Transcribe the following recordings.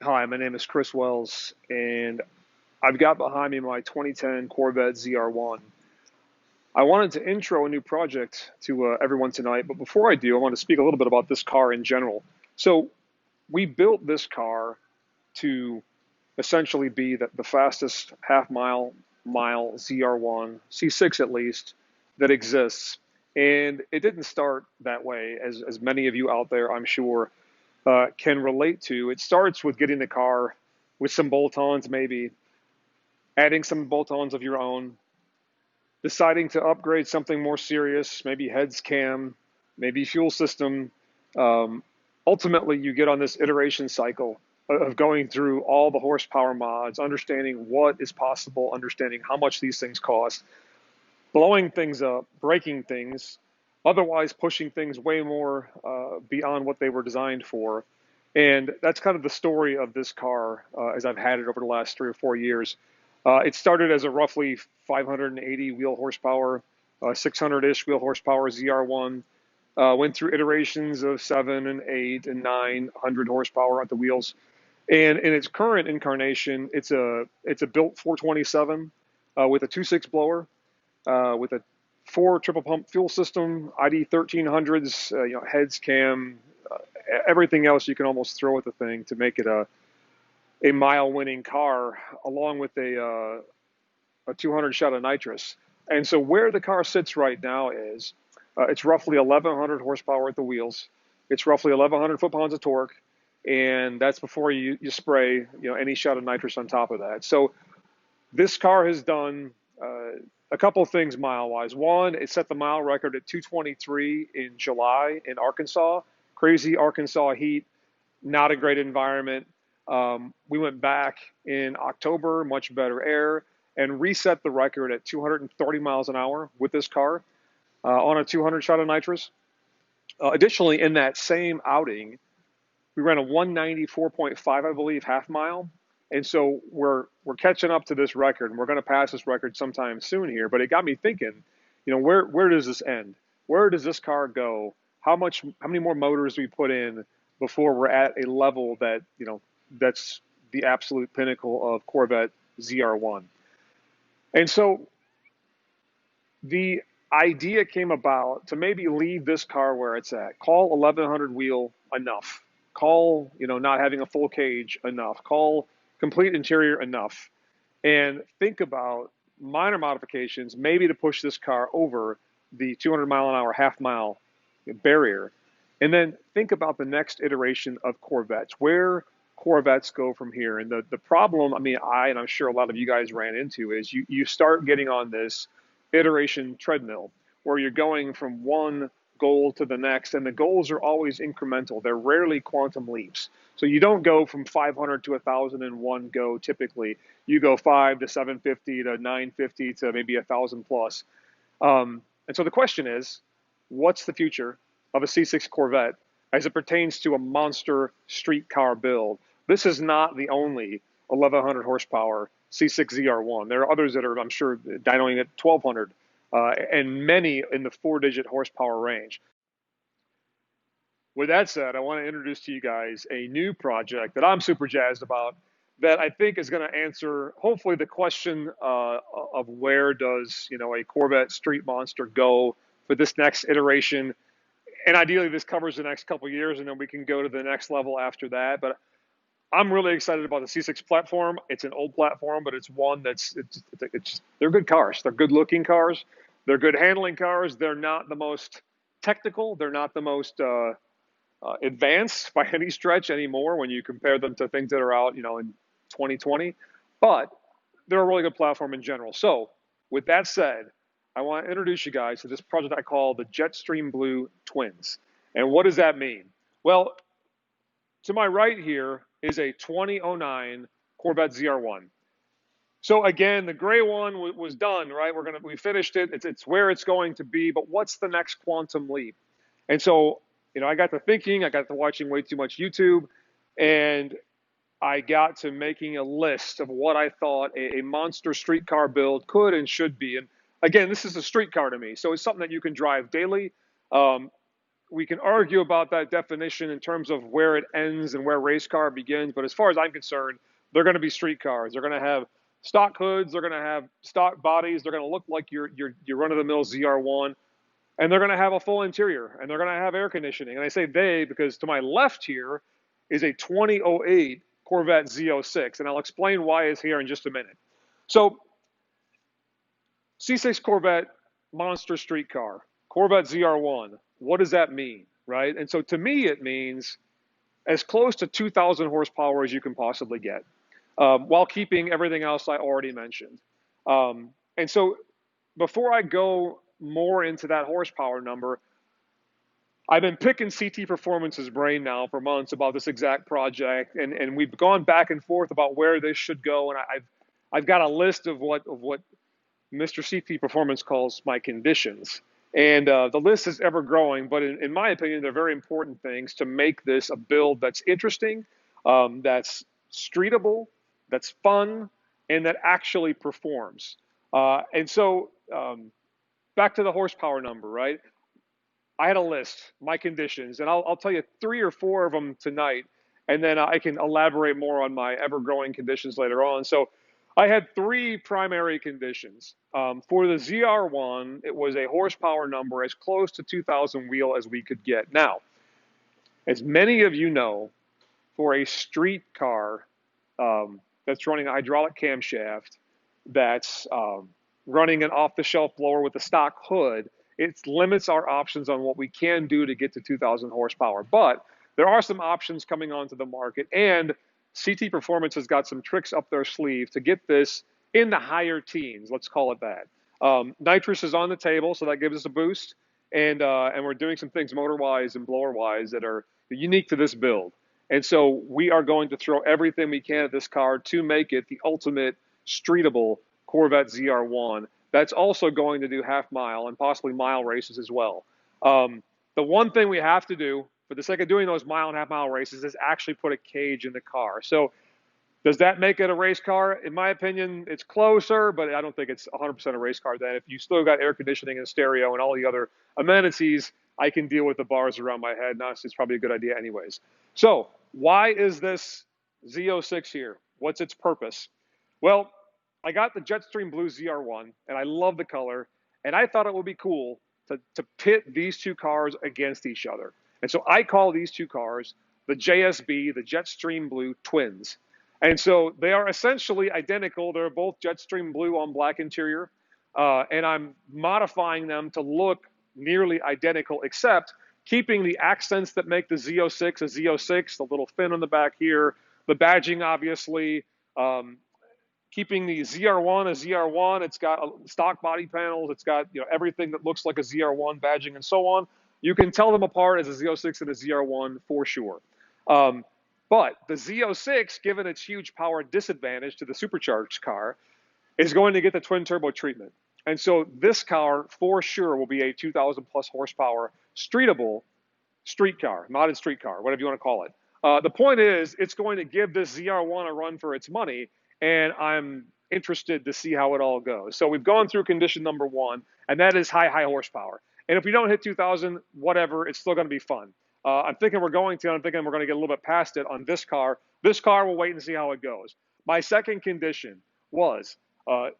Hi, my name is Chris Wells, and I've got behind me my 2010 Corvette ZR1. I wanted to intro a new project to everyone tonight, but before I do, I want to speak a little bit about this car in general. So, we built this car to essentially be the fastest half mile ZR1, C6 at least, that exists. And it didn't start that way, as many of you out there, I'm sure, can relate to. It starts with getting the car with some bolt-ons, maybe adding some bolt-ons of your own, deciding to upgrade something more serious, maybe heads cam, maybe fuel system. Um, Ultimately, you get on this iteration cycle of going through all the horsepower mods, understanding what is possible, understanding how much these things cost, blowing things up, breaking things, otherwise pushing things way more beyond what they were designed for. And that's kind of the story of this car as I've had it over the last 3 or 4 years. It started as a roughly 580 wheel horsepower, 600-ish wheel horsepower ZR1. Went through iterations of 7 and 8 and 900 horsepower at the wheels. And in its current incarnation, it's a built 427 with a 2.6 blower, with a 4 triple pump fuel system, ID 1300s, heads, cam, everything else you can almost throw at the thing to make it a mile winning car, along with a 200 shot of nitrous. And so where the car sits right now is it's roughly 1100 horsepower at the wheels. It's roughly 1100 foot-pounds of torque, and that's before you spray any shot of nitrous on top of that. So this car has done a couple of things mile-wise. One, it set the mile record at 223 in July in Arkansas. Crazy Arkansas heat, not a great environment. We went back in October, much better air, and reset the record at 230 miles an hour with this car on a 200 shot of nitrous. Additionally, in that same outing, we ran a 194.5, I believe, half mile. And so we're catching up to this record, and we're going to pass this record sometime soon here. But it got me thinking, where does this end? Where does this car go? How many more motors do we put in before we're at a level that that's the absolute pinnacle of Corvette ZR1? And so the idea came about to maybe leave this car where it's at. Call 1100 wheel enough. Call not having a full cage enough. Call complete interior enough, and think about minor modifications, maybe to push this car over the 200 mile an hour half mile barrier. And then think about the next iteration of Corvettes, where Corvettes go from here. And the problem, and I'm sure a lot of you guys ran into, is you start getting on this iteration treadmill where you're going from one goal to the next, and the goals are always incremental. They're rarely quantum leaps. So you don't go from 500 to 1,000 in one go. Typically, you go 5 to 750 to 950 to maybe 1,000 plus. And so the question is, what's the future of a C6 Corvette as it pertains to a monster street car build? This is not the only 1,100 horsepower C6 ZR1. There are others that are, I'm sure, dynoing at 1,200. And many in the 4-digit horsepower range. With that said, I want to introduce to you guys a new project that I'm super jazzed about that I think is going to answer, hopefully, the question of where does a Corvette Street Monster go for this next iteration. And ideally, this covers the next couple of years, and then we can go to the next level after that. But I'm really excited about the C6 platform. It's an old platform, but it's one they're good cars. They're good looking cars. They're good handling cars. They're not the most technical. They're not the most advanced by any stretch anymore when you compare them to things that are out, in 2020. But they're a really good platform in general. So with that said, I want to introduce you guys to this project I call the Jetstream Blue Twins. And what does that mean? Well, to my right here is a 2009 Corvette ZR1. So again, the gray one was done, right? We finished it. It's where it's going to be. But what's the next quantum leap? And so, I got to thinking. I got to watching way too much YouTube, and I got to making a list of what I thought a monster street car build could and should be. And again, this is a street car to me, so it's something that you can drive daily. we can argue about that definition in terms of where it ends and where race car begins. But as far as I'm concerned, they're going to be street cars. They're going to have stock hoods. They're going to have stock bodies. They're going to look like your run-of-the-mill ZR1, and they're going to have a full interior, and they're going to have air conditioning. And I say they because to my left here is a 2008 Corvette Z06, and I'll explain why it's here in just a minute. So C6 Corvette, monster street car, Corvette ZR1. What does that mean, right? And so to me, it means as close to 2,000 horsepower as you can possibly get, while keeping everything else I already mentioned. And so before I go more into that horsepower number, I've been picking CT Performance's brain now for months about this exact project, and we've gone back and forth about where this should go, and I've got a list of what Mr. CT Performance calls my conditions. And the list is ever growing, but in my opinion, they're very important things to make this a build that's interesting, that's streetable, that's fun, and that actually performs. And so back to the horsepower number, right? I had a list, my conditions, and I'll tell you 3 or 4 of them tonight, and then I can elaborate more on my ever-growing conditions later on. So I had 3 primary conditions. For the ZR1, it was a horsepower number as close to 2,000 wheel as we could get. Now, as many of you know, for a street car that's running a hydraulic camshaft, that's running an off-the-shelf blower with a stock hood, it limits our options on what we can do to get to 2,000 horsepower. But there are some options coming onto the market, and CT Performance has got some tricks up their sleeve to get this in the higher teens, let's call it that. Nitrous is on the table, so that gives us a boost, and we're doing some things motor-wise and blower-wise that are unique to this build. And so we are going to throw everything we can at this car to make it the ultimate streetable Corvette ZR1. That's also going to do half-mile and possibly mile races as well. The one thing we have to do for the sake of doing those mile and half-mile races is actually put a cage in the car. So does that make it a race car? In my opinion, it's closer, but I don't think it's 100% a race car then. If you still got air conditioning and stereo and all the other amenities, I can deal with the bars around my head. And honestly, it's probably a good idea anyways. So why is this Z06 here? What's its purpose? Well, I got the Jetstream Blue ZR1, and I love the color, and I thought it would be cool to pit these 2 cars against each other. And so I call these 2 cars the JSB, the Jetstream Blue Twins. And so they are essentially identical. They're both Jetstream Blue on black interior, and I'm modifying them to look nearly identical, except keeping the accents that make the Z06 a Z06, the little fin on the back here, the badging, obviously, keeping the ZR1 a ZR1. It's got stock body panels. It's got everything that looks like a ZR1 badging and so on. You can tell them apart as a Z06 and a ZR1 for sure. But the Z06, given its huge power disadvantage to the supercharged car, is going to get the twin turbo treatment. And so this car for sure will be a 2,000 plus horsepower streetable street car, modded street car, whatever you want to call it. The point is, it's going to give this ZR1 a run for its money, and I'm interested to see how it all goes. So we've gone through condition number 1, and that is high horsepower. And if we don't hit 2,000, whatever, it's still going to be fun. I'm thinking we're going to get a little bit past it on this car. This car, we'll wait and see how it goes. My second condition was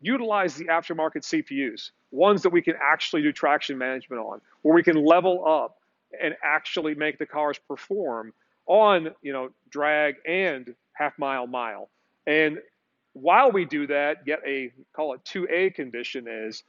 utilize the aftermarket CPUs, ones that we can actually do traction management on, where we can level up and actually make the cars perform on, drag and half-mile. And while we do that, get a, call it 2A condition is,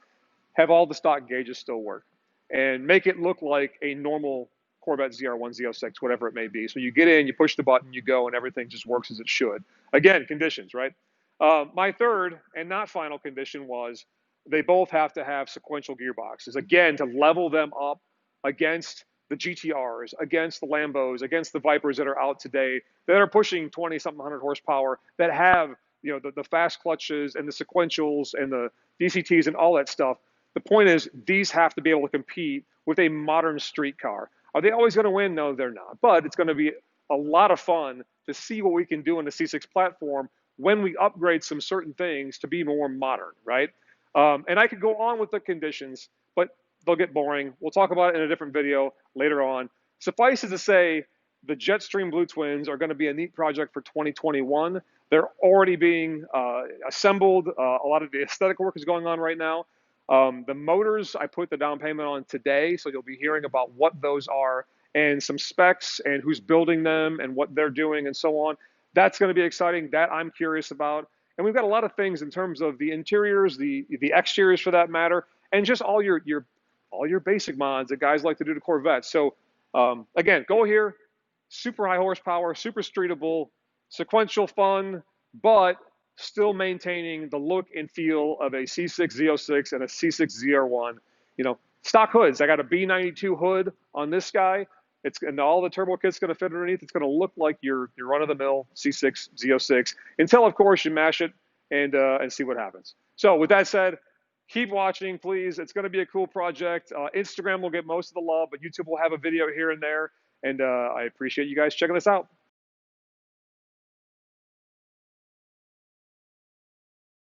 have all the stock gauges still work and make it look like a normal Corvette ZR1, Z06, whatever it may be. So you get in, you push the button, you go, and everything just works as it should. Again, conditions, right? My third and not final condition was they both have to have sequential gearboxes, again, to level them up against the GTRs, against the Lambos, against the Vipers that are out today that are pushing 20-something hundred horsepower, that have the fast clutches and the sequentials and the DCTs and all that stuff. The point is, these have to be able to compete with a modern street car. Are they always going to win? No, they're not. But it's going to be a lot of fun to see what we can do in the C6 platform when we upgrade some certain things to be more modern, right? And I could go on with the conditions, but they'll get boring. We'll talk about it in a different video later on. Suffice it to say, the Jetstream Blue Twins are going to be a neat project for 2021. They're already being assembled. A lot of the aesthetic work is going on right now. The motors, I put the down payment on today, so you'll be hearing about what those are and some specs and who's building them and what they're doing and so on. That's going to be exciting. That I'm curious about. And we've got a lot of things in terms of the interiors, the exteriors for that matter, and just all your basic mods that guys like to do to Corvettes. So again, go here. Super high horsepower, super streetable, sequential fun, but still maintaining the look and feel of a C6 Z06 and a C6 ZR1. You know, stock hoods. I got a B92 hood on this guy. And all the turbo kit's going to fit underneath. It's going to look like your run-of-the-mill C6 Z06 until, of course, you mash it and see what happens. So with that said, keep watching, please. It's going to be a cool project. Instagram will get most of the love, but YouTube will have a video here and there. And I appreciate you guys checking this out.